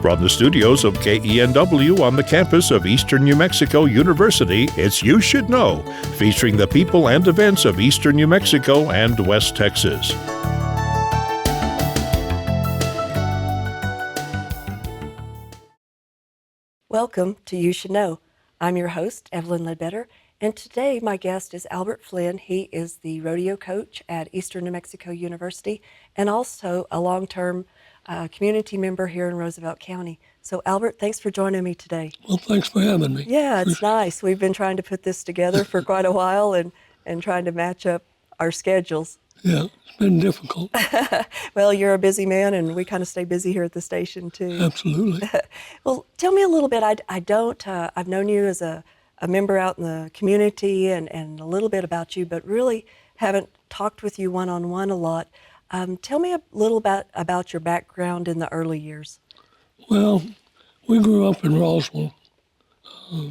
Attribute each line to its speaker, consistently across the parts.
Speaker 1: From the studios of KENW on the campus of Eastern New Mexico University, it's You Should Know, featuring the people and events of Eastern New Mexico and West Texas.
Speaker 2: Welcome to You Should Know. I'm your host, Evelyn Ledbetter, and today my guest is Albert Flynn. He is the rodeo coach at Eastern New Mexico University and also a long-term community member here in Roosevelt County. So Albert, thanks for joining me today.
Speaker 3: Well, thanks for having me.
Speaker 2: Yeah, it's nice. We've been trying to put this together for quite a while and trying to match up our schedules.
Speaker 3: Yeah, it's been difficult.
Speaker 2: Well, you're a busy man, and we kind of stay busy here at the station, too.
Speaker 3: Absolutely.
Speaker 2: Well, tell me a little bit. I've known you as a member out in the community and a little bit about you, but really haven't talked with you one-on-one a lot. Tell me a little about your background in the early years.
Speaker 3: Well, we grew up in Roswell,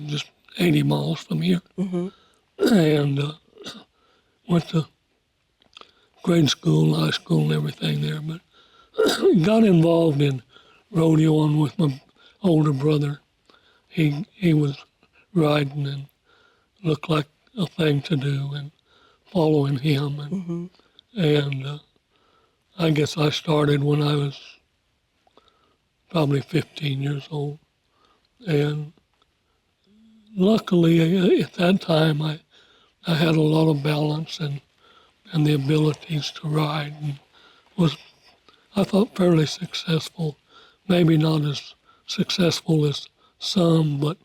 Speaker 3: just 80 miles from here, and went to grade school, high school, and everything there, but got involved in rodeoing with my older brother. He was riding and looked like a thing to do, and following him, and I guess I started when I was probably 15 years old, and luckily at that time I had a lot of balance and the abilities to ride, and was, I thought, fairly successful. Maybe not as successful as some, but,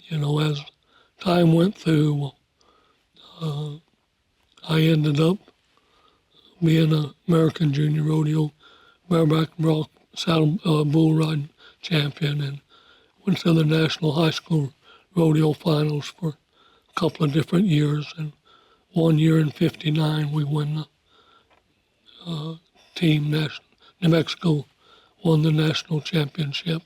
Speaker 3: you know, as time went through, I ended up being an American Junior Rodeo bareback saddle bull riding champion, and went to the National High School Rodeo Finals for a couple of different years, and one year in '59 we won the team. New Mexico won the national championship.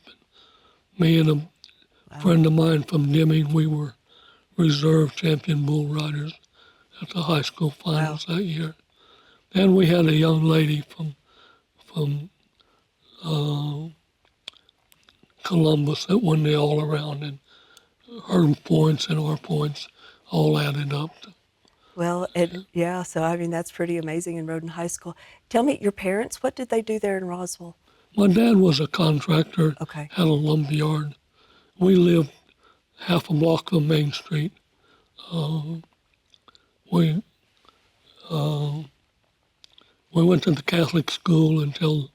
Speaker 3: Me and a friend of mine from Deming, we were reserve champion bull riders at the high school finals that year. Then we had a young lady from Columbus that won the all around, and her points and our points all added up.
Speaker 2: Well, so I mean, that's pretty amazing in Roden High School. Tell me, your parents, what did they do there in Roswell?
Speaker 3: My dad was a contractor, had a lumber yard. We lived half a block from Main Street. We went to the Catholic school until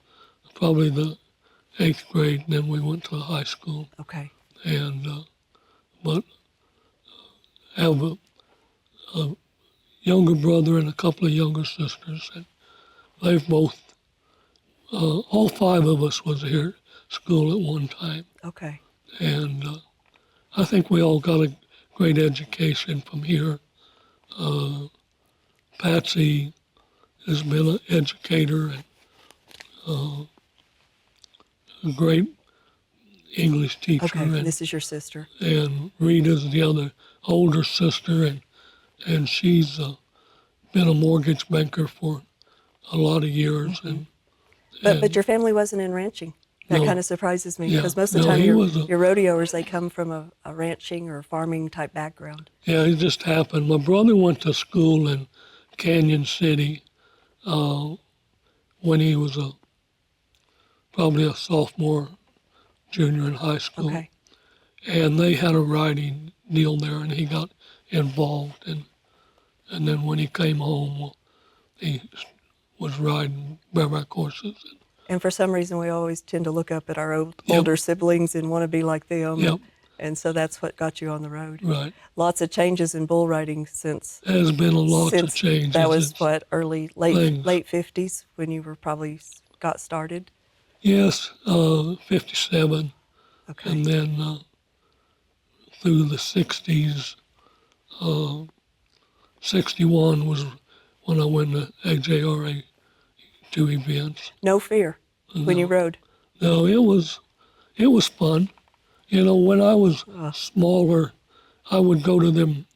Speaker 3: probably the 8th grade, and then we went to the high school.
Speaker 2: Okay.
Speaker 3: And but have a younger brother and a couple of younger sisters, and they've both, all 5 of us was here at school at one time.
Speaker 2: Okay.
Speaker 3: And I think we all got a great education from here. Patsy has been an educator and a great English teacher.
Speaker 2: Okay,
Speaker 3: and
Speaker 2: this is your sister.
Speaker 3: And Rita's the other older sister, and she's been a mortgage banker for a lot of years.
Speaker 2: But your family wasn't in ranching. That kind of surprises me, because most of the time your rodeoers, they come from a ranching or farming type background.
Speaker 3: Yeah, it just happened. My brother went to school in Canyon City when he was probably a sophomore, junior in high school.
Speaker 2: Okay.
Speaker 3: And they had a riding deal there, and he got involved. And then when he came home, he was riding bareback horses.
Speaker 2: And for some reason, we always tend to look up at our older siblings and want to be like them.
Speaker 3: Yep.
Speaker 2: And so that's what got you on the road.
Speaker 3: Right.
Speaker 2: Lots of changes in bull riding since.
Speaker 3: There's been a lot of changes.
Speaker 2: That was what, late 50s when you were probably got started?
Speaker 3: Yes, 57.
Speaker 2: Okay.
Speaker 3: And then through the 60s, 61 was when I went to AJRA 2 events.
Speaker 2: No fear when you rode?
Speaker 3: No, it was fun. You know, when I was smaller, I would go to them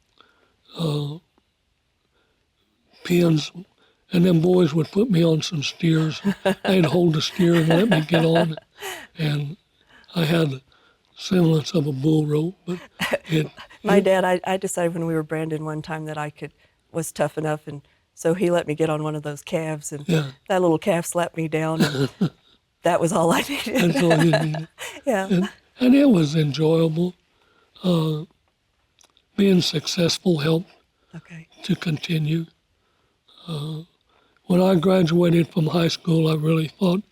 Speaker 3: pens, and them boys would put me on some steers. They'd hold the steer and let me get on, and I had semblance of a bull rope, but
Speaker 2: My dad, I decided when we were branding one time that was tough enough, and so he let me get on one of those calves, and
Speaker 3: yeah,
Speaker 2: that little calf slapped me down, and that was all I needed.
Speaker 3: that's all you needed.
Speaker 2: Yeah.
Speaker 3: And it was enjoyable. Being successful helped
Speaker 2: Okay.
Speaker 3: to continue. When I graduated from high school, I really thought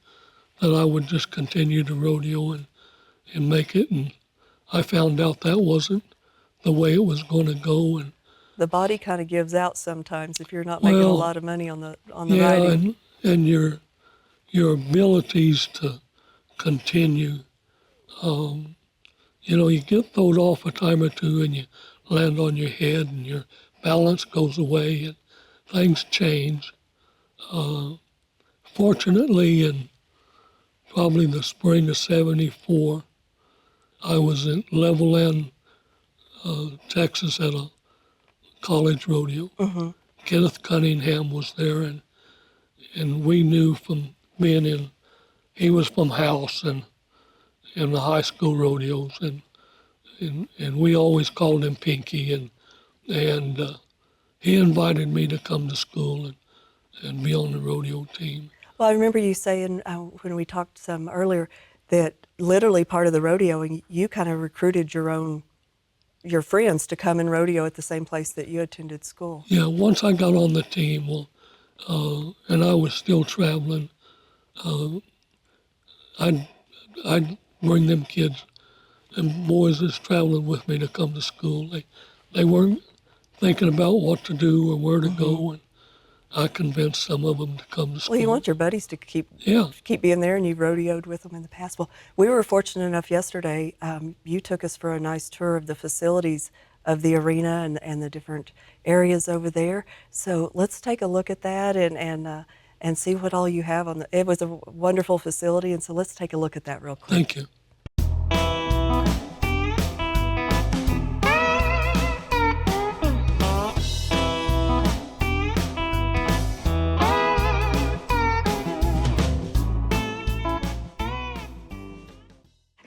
Speaker 3: that I would just continue to rodeo and make it, and I found out that wasn't the way it was going to go. And
Speaker 2: The body kind of gives out sometimes if you're not making a
Speaker 3: well,
Speaker 2: lot of money on the
Speaker 3: yeah,
Speaker 2: riding.
Speaker 3: and your abilities to continue. You get thrown off a time or two, and you land on your head, and your balance goes away, and things change. Fortunately, in probably the spring of '74, I was in Levelland, Texas, at a college rodeo. Kenneth Cunningham was there, and we knew from being in. He was from House and in the high school rodeos, and we always called him Pinky, and he invited me to come to school and be on the rodeo team.
Speaker 2: Well, I remember you saying when we talked some earlier that literally part of the rodeo, and you kind of recruited your friends to come and rodeo at the same place that you attended school.
Speaker 3: Yeah, once I got on the team, and I was still traveling, I'd bring them kids and boys that's traveling with me to come to school. They weren't thinking about what to do or where to go, and I convinced some of them to come to school.
Speaker 2: Well, you want your buddies to keep being there, and you've rodeoed with them in the past. Well, we were fortunate enough yesterday. You took us for a nice tour of the facilities of the arena and the different areas over there. So let's take a look at that and see what all you have on the. It was a wonderful facility, and so let's take a look at that real quick.
Speaker 3: Thank you.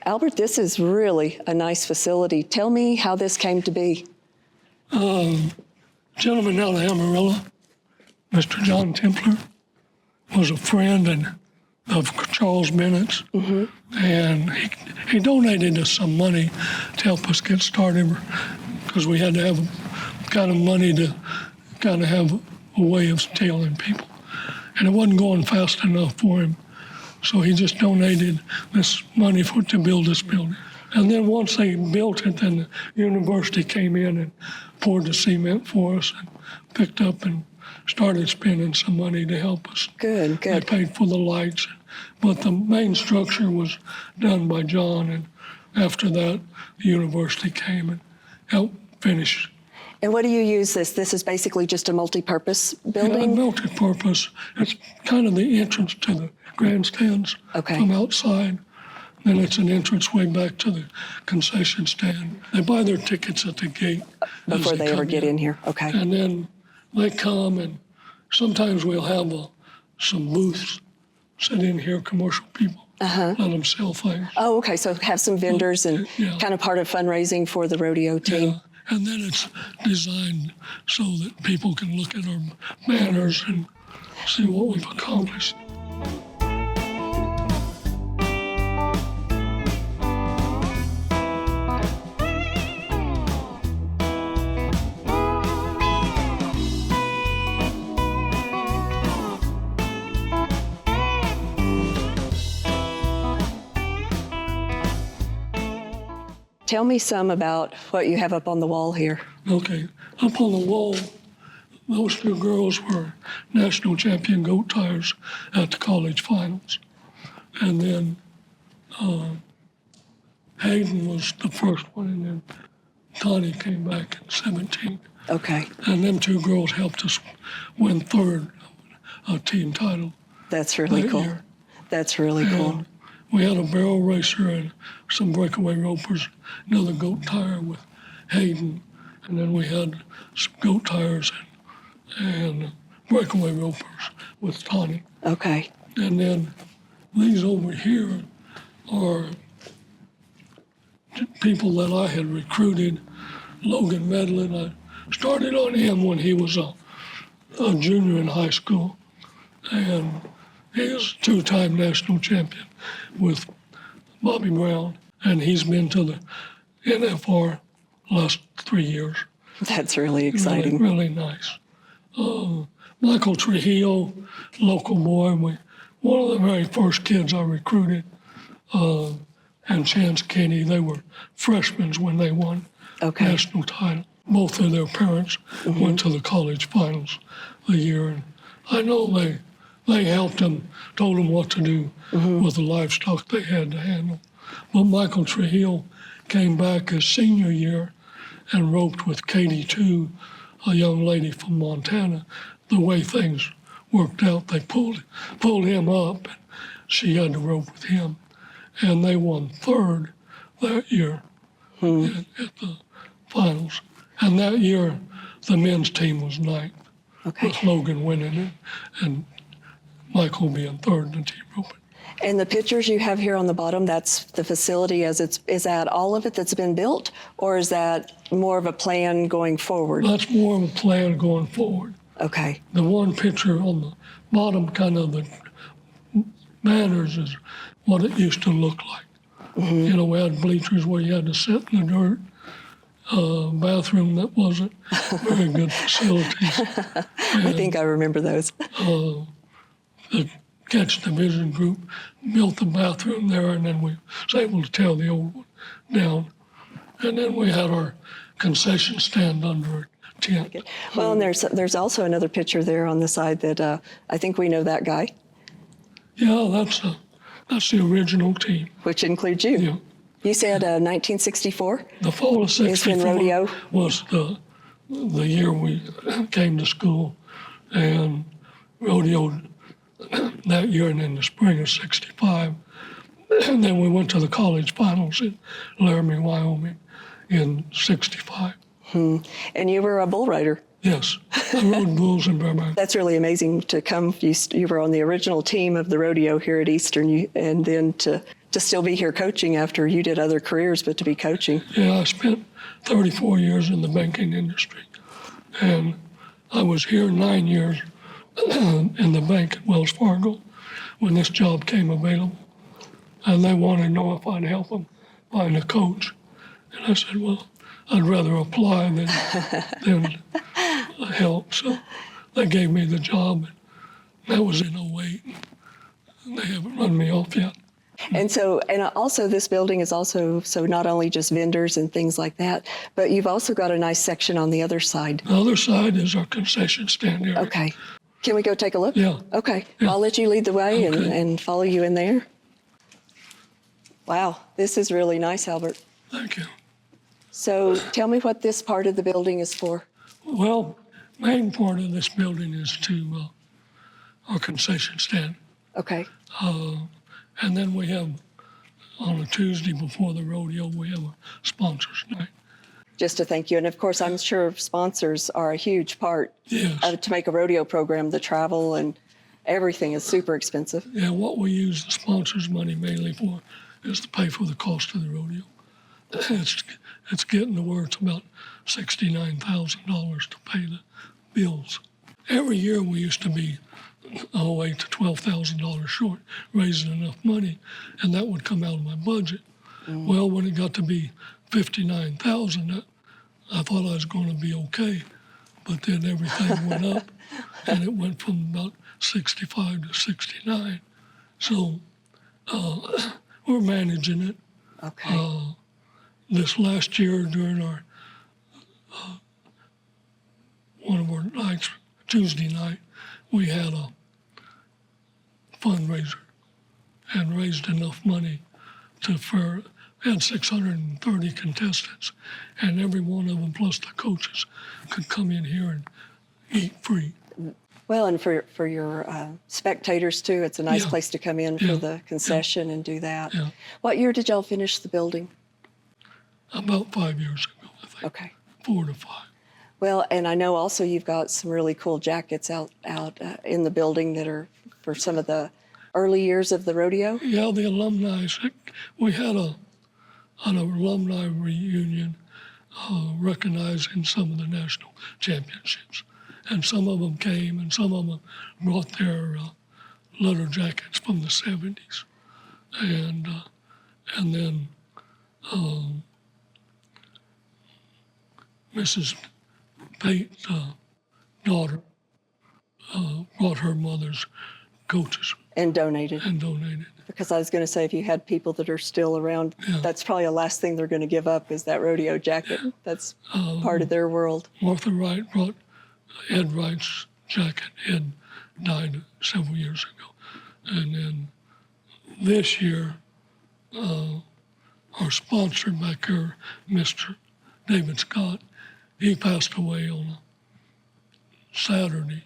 Speaker 2: Albert, this is really a nice facility. Tell me how this came to be.
Speaker 3: Gentleman out of Amarillo, Mr. John Templer, was a friend of Charles Bennett's, and he donated us some money to help us get started because we had to have kind of money to kind of have a way of tailing people. And it wasn't going fast enough for him. So he just donated this money to build this building. And then once they built it, then the university came in and poured the cement for us and picked up and started spending some money to help us.
Speaker 2: Good.
Speaker 3: They paid for the lights. But the main structure was done by John, and after that, the university came and helped finish.
Speaker 2: And what do you use this? This is basically just a multi-purpose building?
Speaker 3: Yeah, multi-purpose. It's kind of the entrance to the grandstands from outside. Then it's an entrance way back to the concession stand. They buy their tickets at the gate.
Speaker 2: Before they ever get in here, okay.
Speaker 3: And then they come, and sometimes we'll have some booths sit in here, commercial people, let them sell things.
Speaker 2: Oh, okay, so have some vendors and kind of part of fundraising for the rodeo team.
Speaker 3: Yeah. And then it's designed so that people can look at our banners and see what we've accomplished.
Speaker 2: Tell me some about what you have up on the wall here.
Speaker 3: Okay, up on the wall, those two girls were national champion goat tires at the college finals. And then Hayden was the first one, and then Tani came back in 17.
Speaker 2: Okay.
Speaker 3: And them two girls helped us win third team title.
Speaker 2: That's really cool.
Speaker 3: Year.
Speaker 2: That's really cool.
Speaker 3: We had a barrel racer and some breakaway ropers, another goat tire with Hayden, and then we had some goat tires and breakaway ropers with Tani.
Speaker 2: Okay.
Speaker 3: And then these over here are people that I had recruited. Logan Medlin, I started on him when he was a junior in high school, and he is a two-time national champion with Bobby Brown, and he's been to the NFR last 3 years.
Speaker 2: That's really exciting.
Speaker 3: Really nice. Michael Trujillo, local boy, one of the very first kids I recruited, and Chance Kenny, they were freshmen when they won national title. Both of their parents went to the college finals a year, and I know they helped them, told them what to do with the livestock they had to handle. But Michael Trujillo came back his senior year and roped with Katie too, a young lady from Montana. The way things worked out, they pulled him up, and she had to rope with him. And they won third that year at the finals. And that year, the men's team was ninth, with Logan winning it and Michael being third in the team roping.
Speaker 2: And the pictures you have here on the bottom, that's the facility is that all of it that's been built, or is that more of a plan going forward?
Speaker 3: That's more of a plan going forward.
Speaker 2: Okay.
Speaker 3: The one picture on the bottom, kind of the banners, is what it used to look like. You know, we had bleachers where you had to sit in the dirt. Bathroom that wasn't very good facilities.
Speaker 2: I think I remember those.
Speaker 3: The catch division group built the bathroom there, and then we was able to tear the old one down. And then we had our concession stand under a tent.
Speaker 2: Okay. Well, and there's also another picture there on the side that I think we know that guy.
Speaker 3: Yeah, that's the original team.
Speaker 2: Which includes you.
Speaker 3: Yeah.
Speaker 2: You said 1964?
Speaker 3: The fall of 64
Speaker 2: is when Rodeo
Speaker 3: was the year we came to school, and Rodeo that year, and in the spring of 65. And then we went to the college finals in Laramie, Wyoming in 65.
Speaker 2: And you were a bull rider.
Speaker 3: Yes, I rode bulls in Burbank.
Speaker 2: That's really amazing to come. You were on the original team of the rodeo here at Eastern, and then to still be here coaching after you did other careers, but to be coaching.
Speaker 3: Yeah, I spent 34 years in the banking industry, and I was here 9 years in the bank at Wells Fargo when this job came available, and they wanted to know if I'd help them find a coach. And I said, well, I'd rather apply than help. So they gave me the job, and that was in 08. And they haven't run me off yet.
Speaker 2: And also this building is also, so not only just vendors and things like that, but you've also got a nice section on the other side.
Speaker 3: The other side is our concession stand area.
Speaker 2: Okay. Can we go take a look?
Speaker 3: Yeah.
Speaker 2: Okay.
Speaker 3: Yeah.
Speaker 2: I'll let you lead the way
Speaker 3: Okay.
Speaker 2: and follow you in there. Wow, this is really nice, Albert.
Speaker 3: Thank you.
Speaker 2: So tell me what this part of the building is for.
Speaker 3: Well, main part of this building is to our concession stand.
Speaker 2: Okay.
Speaker 3: And then we have, on a Tuesday before the rodeo, we have a sponsors night.
Speaker 2: Just to thank you. And of course, I'm sure sponsors are a huge part
Speaker 3: Yes.
Speaker 2: to make a rodeo program. The travel and everything is super expensive.
Speaker 3: Yeah, what we use the sponsors' money mainly for is to pay for the cost of the rodeo. It's getting to where it's about $69,000 to pay the bills. Every year we used to be $8,000 to $12,000 short, raising enough money, and that would come out of my budget. Well, when it got to be $59,000, I thought I was going to be okay, but then everything went up, and it went from about 65 to 69. So we're managing it.
Speaker 2: Okay.
Speaker 3: This last year during our one of our nights, Tuesday night, we had a fundraiser and raised enough money had 630 contestants, and every one of them plus the coaches could come in here and eat free.
Speaker 2: Well, and for your spectators too, it's a nice place to come in for the concession and do that.
Speaker 3: Yeah.
Speaker 2: What year did y'all finish the building?
Speaker 3: About 5 years ago, I think.
Speaker 2: Okay.
Speaker 3: 4 to 5.
Speaker 2: Well, and I know also you've got some really cool jackets out in the building that are for some of the early years of the rodeo.
Speaker 3: Yeah, the alumni. We had an alumni reunion recognizing some of the national championships. And some of them came, and some of them brought their leather jackets from the 70s. And then Mrs. Pate's daughter brought her mother's coaches
Speaker 2: And donated.
Speaker 3: and donated.
Speaker 2: Because I was going to say, if you had people that are still around,
Speaker 3: Yeah.
Speaker 2: that's probably the last thing they're going to give up is that rodeo jacket. That's part of their world.
Speaker 3: Martha Wright brought Ed Wright's jacket. Ed died several years ago. And then this year, our sponsor back here, Mr. David Scott, he passed away on a Saturday.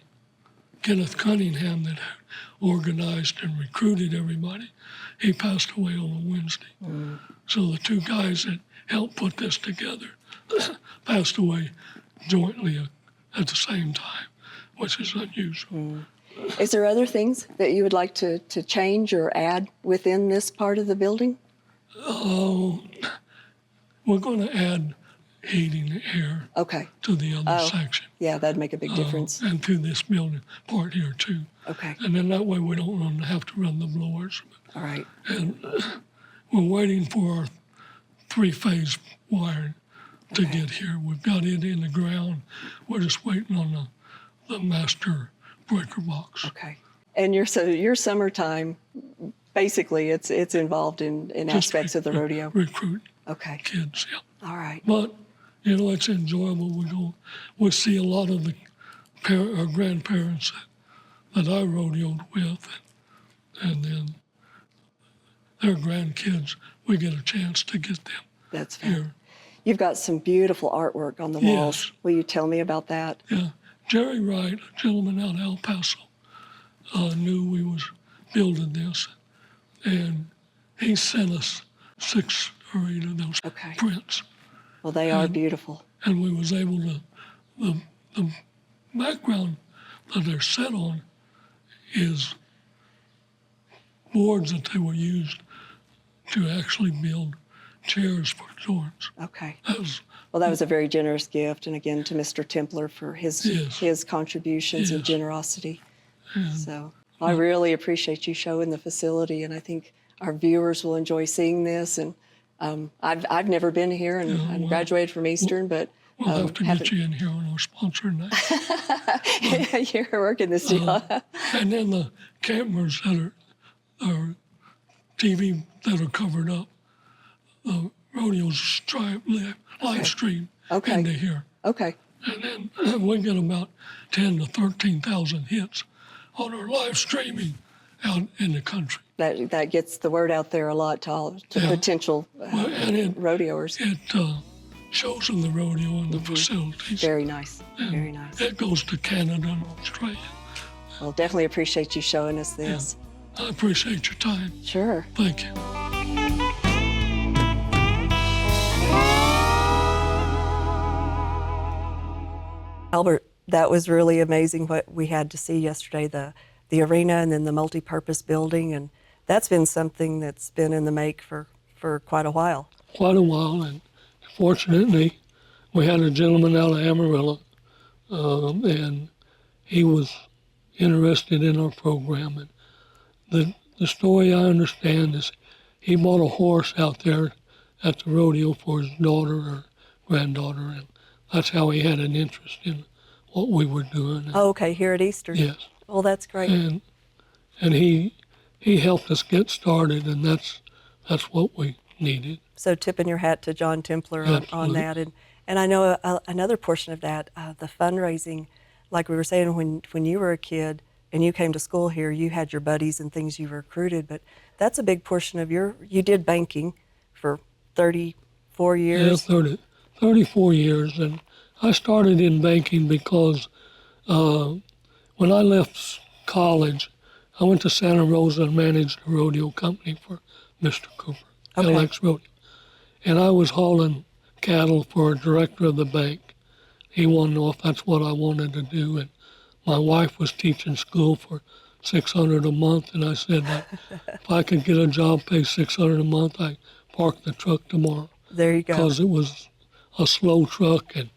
Speaker 3: Kenneth Cunningham, that had organized and recruited everybody, he passed away on a Wednesday. So the two guys that helped put this together passed away jointly at the same time, which is unusual.
Speaker 2: Is there other things that you would like to change or add within this part of the building?
Speaker 3: We're going to add heating and air
Speaker 2: Okay.
Speaker 3: to the other section.
Speaker 2: Yeah, that'd make a big difference.
Speaker 3: And to this building part here too.
Speaker 2: Okay.
Speaker 3: And then that way we don't have to run the blowers.
Speaker 2: All right.
Speaker 3: And we're waiting for our three-phase wiring to get here. We've got it in the ground. We're just waiting on the master breaker box.
Speaker 2: Okay. And your summertime, basically, it's involved in
Speaker 3: Just
Speaker 2: aspects of the rodeo.
Speaker 3: Recruit
Speaker 2: Okay.
Speaker 3: kids, yeah.
Speaker 2: All right.
Speaker 3: But, it's enjoyable. We see a lot of our grandparents that I rodeoed with, and then their grandkids, we get a chance to get them
Speaker 2: That's fair.
Speaker 3: here.
Speaker 2: You've got some beautiful artwork on the walls.
Speaker 3: Yes.
Speaker 2: Will you tell me about that?
Speaker 3: Yeah, Jerry Wright, a gentleman out of El Paso, knew we was building this, and he sent us 6 or 8 of those
Speaker 2: Okay.
Speaker 3: prints.
Speaker 2: Well, they are beautiful.
Speaker 3: And we was able to, the background that they're set on is boards that they were used to actually build chairs for Jordan's.
Speaker 2: Okay.
Speaker 3: That was
Speaker 2: a very generous gift, and again to Mr. Templer for his
Speaker 3: Yes.
Speaker 2: contributions and
Speaker 3: Yes.
Speaker 2: generosity. So I really appreciate you showing the facility, and I think our viewers will enjoy seeing this. And I've never been here, and
Speaker 3: Yeah,
Speaker 2: I
Speaker 3: well,
Speaker 2: graduated from Eastern, but
Speaker 3: we'll have to get you in here on our sponsor night.
Speaker 2: you're working this deal.
Speaker 3: And then the cameras that are TV that are covered up, the rodeos live stream
Speaker 2: Okay.
Speaker 3: into here.
Speaker 2: Okay.
Speaker 3: And then we get about 10 to 13,000 hits on our live streaming out in the country.
Speaker 2: That gets the word out there a lot to
Speaker 3: Yeah.
Speaker 2: potential
Speaker 3: And
Speaker 2: rodeoers.
Speaker 3: it shows them the rodeo and the facilities.
Speaker 2: Very nice.
Speaker 3: And
Speaker 2: Very nice.
Speaker 3: it goes to Canada and Australia.
Speaker 2: Well, definitely appreciate you showing us this.
Speaker 3: I appreciate your time.
Speaker 2: Sure.
Speaker 3: Thank you.
Speaker 2: Albert, that was really amazing what we had to see yesterday, the arena and then the multi-purpose building, and that's been something that's been in the make for quite a while.
Speaker 3: Quite a while, and fortunately, we had a gentleman out of Amarillo, and he was interested in our program. And the story I understand is he bought a horse out there at the rodeo for his daughter or granddaughter, and that's how he had an interest in what we were doing. And,
Speaker 2: Oh, okay, here at Eastern.
Speaker 3: yes,
Speaker 2: Well, that's great.
Speaker 3: and he helped us get started, and that's what we needed.
Speaker 2: So tipping your hat to John Templer on
Speaker 3: Absolutely.
Speaker 2: that. And I know another portion of that, the fundraising, like we were saying, when you were a kid and you came to school here, you had your buddies and things you recruited, but that's a big portion of you did banking for 34 years.
Speaker 3: Yeah, 34 years. And I started in banking because when I left college, I went to Santa Rosa and managed a rodeo company for Mr. Cooper,
Speaker 2: Okay.
Speaker 3: LX Rodeo. And I was hauling cattle for a director of the bank. He wanted to know if that's what I wanted to do. And my wife was teaching school for $600 a month, and I said that if I could get a job pay $600 a month, I park the truck tomorrow.
Speaker 2: There you go.
Speaker 3: Because it was a slow truck and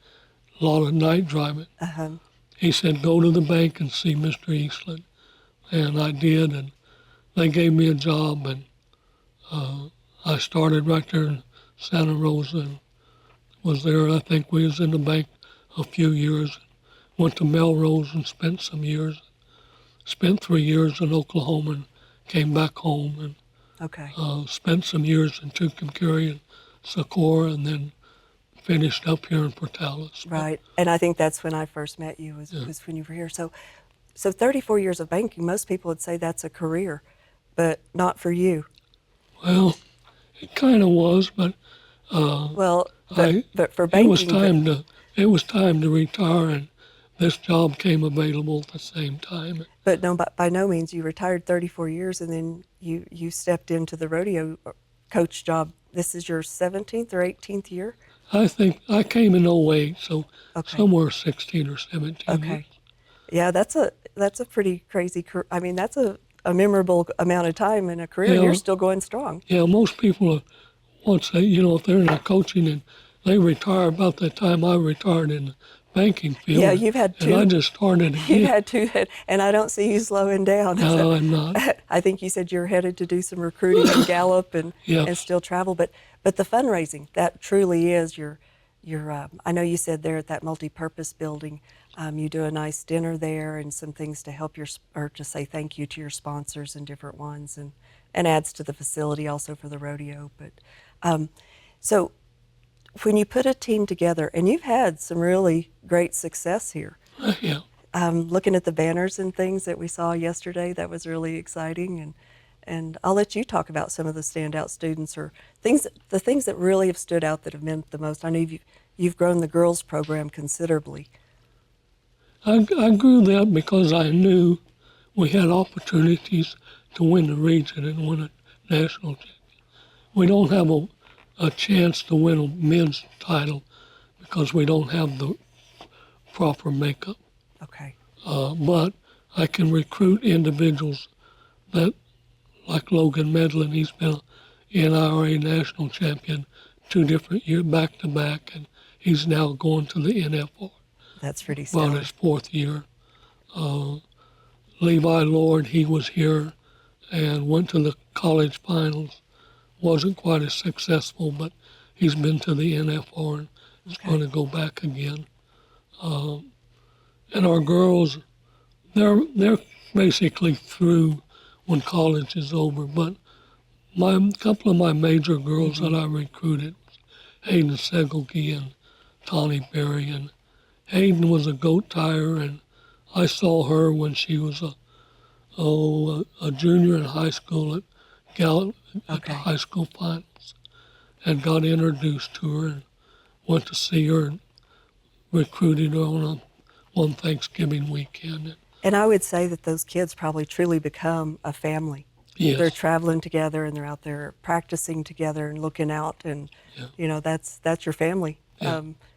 Speaker 3: a lot of night driving. He said, go to the bank and see Mr. Eastland. And I did, and they gave me a job, and I started right there in Santa Rosa and was there. I think we was in the bank a few years. Went to Melrose and spent some years. Spent 3 years in Oklahoma and came back home and spent some years in Tucumcari and Socorro, and then finished up here in Portales.
Speaker 2: Right, and I think that's when I first met you, was when you were here. So 34 years of banking, most people would say that's a career, but not for you.
Speaker 3: Well, it kind of was, but
Speaker 2: but for banking,
Speaker 3: it was time to retire, and this job came available at the same time.
Speaker 2: But no, by no means. You retired 34 years, and then you stepped into the rodeo coach job. This is your 17th or 18th year?
Speaker 3: I think I came in 08, so somewhere 16 or 17 years.
Speaker 2: Yeah, that's a pretty crazy career. I mean, that's a memorable amount of time in a career, and you're still going strong.
Speaker 3: Yeah, most people once they, if they're in the coaching and they retire about that time I retired in the banking field.
Speaker 2: Yeah, you've had two.
Speaker 3: And I just started again.
Speaker 2: You had two, and I don't see you slowing down.
Speaker 3: No, I'm not.
Speaker 2: I think you said you're headed to do some recruiting in Gallup and still travel, but the fundraising, that truly is your I know you said there at that multi-purpose building, you do a nice dinner there and some things to help or to say thank you to your sponsors and different ones, and adds to the facility also for the rodeo. But so when you put a team together, and you've had some really great success here.
Speaker 3: Yeah.
Speaker 2: Looking at the banners and things that we saw yesterday, that was really exciting. And I'll let you talk about some of the standout students or the things that really have stood out that have meant the most. I know you've grown the girls program considerably.
Speaker 3: I grew that because I knew we had opportunities to win the region and win a national championship. We don't have a chance to win a men's title because we don't have the proper makeup.
Speaker 2: Okay.
Speaker 3: But I can recruit individuals that, like Logan Medlin, he's been an NRA national champion 2 different years back to back, and he's now going to the NFR.
Speaker 2: That's pretty stellar.
Speaker 3: About his 4th year. Levi Lord, he was here and went to the college finals. Wasn't quite as successful, but he's been to the NFR and is going to go back again. And our girls, they're basically through when college is over. But a couple of my major girls that I recruited was Hayden Segelke and Tawny Berry. And Hayden was a goat tire, and I saw her when she was a junior in high school at Gallup at the high school finals, and got introduced to her and went to see her and recruited her on one Thanksgiving weekend. And
Speaker 2: I would say that those kids probably truly become a family.
Speaker 3: Yes.
Speaker 2: They're traveling together and they're out there practicing together and looking out, and that's your family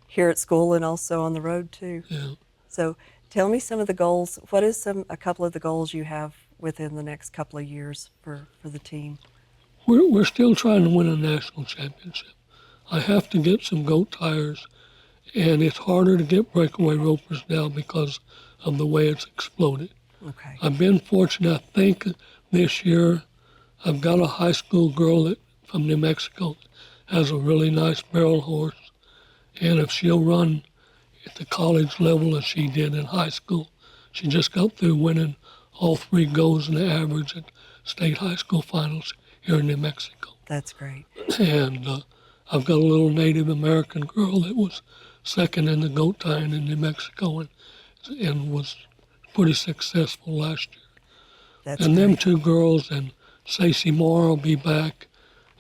Speaker 2: here at school and also on the road too.
Speaker 3: Yeah.
Speaker 2: So tell me some of the goals. What is a couple of the goals you have within the next couple of years for the team?
Speaker 3: We're still trying to win a national championship. I have to get some goat tires, and it's harder to get breakaway ropers now because of the way it's exploded.
Speaker 2: Okay.
Speaker 3: I've been fortunate. I think this year I've got a high school girl from New Mexico that has a really nice barrel horse, and if she'll run at the college level as she did in high school, she just got through winning all 3 goals in the average at state high school finals here in New Mexico.
Speaker 2: That's great.
Speaker 3: And I've got a little Native American girl that was second in the goat tying in New Mexico and was pretty successful last year.
Speaker 2: That's
Speaker 3: and
Speaker 2: great.
Speaker 3: Them 2 girls and Stacey Moore will be back.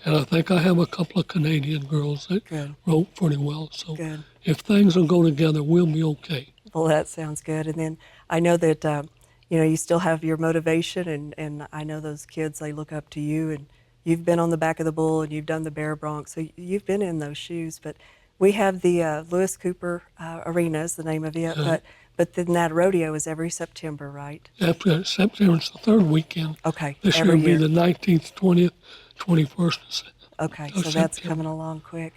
Speaker 3: And I think I have a couple of Canadian girls that rope pretty well. So if things will go together, we'll be okay.
Speaker 2: Well, that sounds good. And then I know that you still have your motivation, and I know those kids, they look up to you, and you've been on the back of the bull and you've done the bear bronc, so you've been in those shoes. But we have the Lewis Cooper Arena is the name of it, but then that rodeo is every September, right?
Speaker 3: After September, it's the 3rd weekend.
Speaker 2: Okay.
Speaker 3: This year will be the 19th, 20th, 21st.
Speaker 2: Okay,
Speaker 3: So
Speaker 2: so that's
Speaker 3: September.
Speaker 2: coming along quick.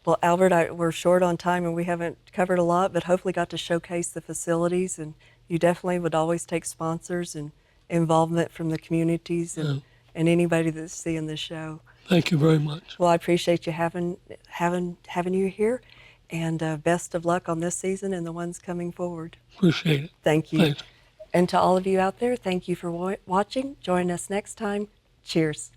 Speaker 2: Well, Albert, we're short on time and we haven't covered a lot, but hopefully got to showcase the facilities. And you definitely would always take sponsors and involvement from the communities
Speaker 3: Yeah.
Speaker 2: and anybody that's seeing the show.
Speaker 3: Thank you very much.
Speaker 2: Well, I appreciate you having you here, and best of luck on this season and the ones coming forward.
Speaker 3: Appreciate it.
Speaker 2: Thank you.
Speaker 3: Thanks.
Speaker 2: And to all of you out there, thank you for watching. Join us next time. Cheers.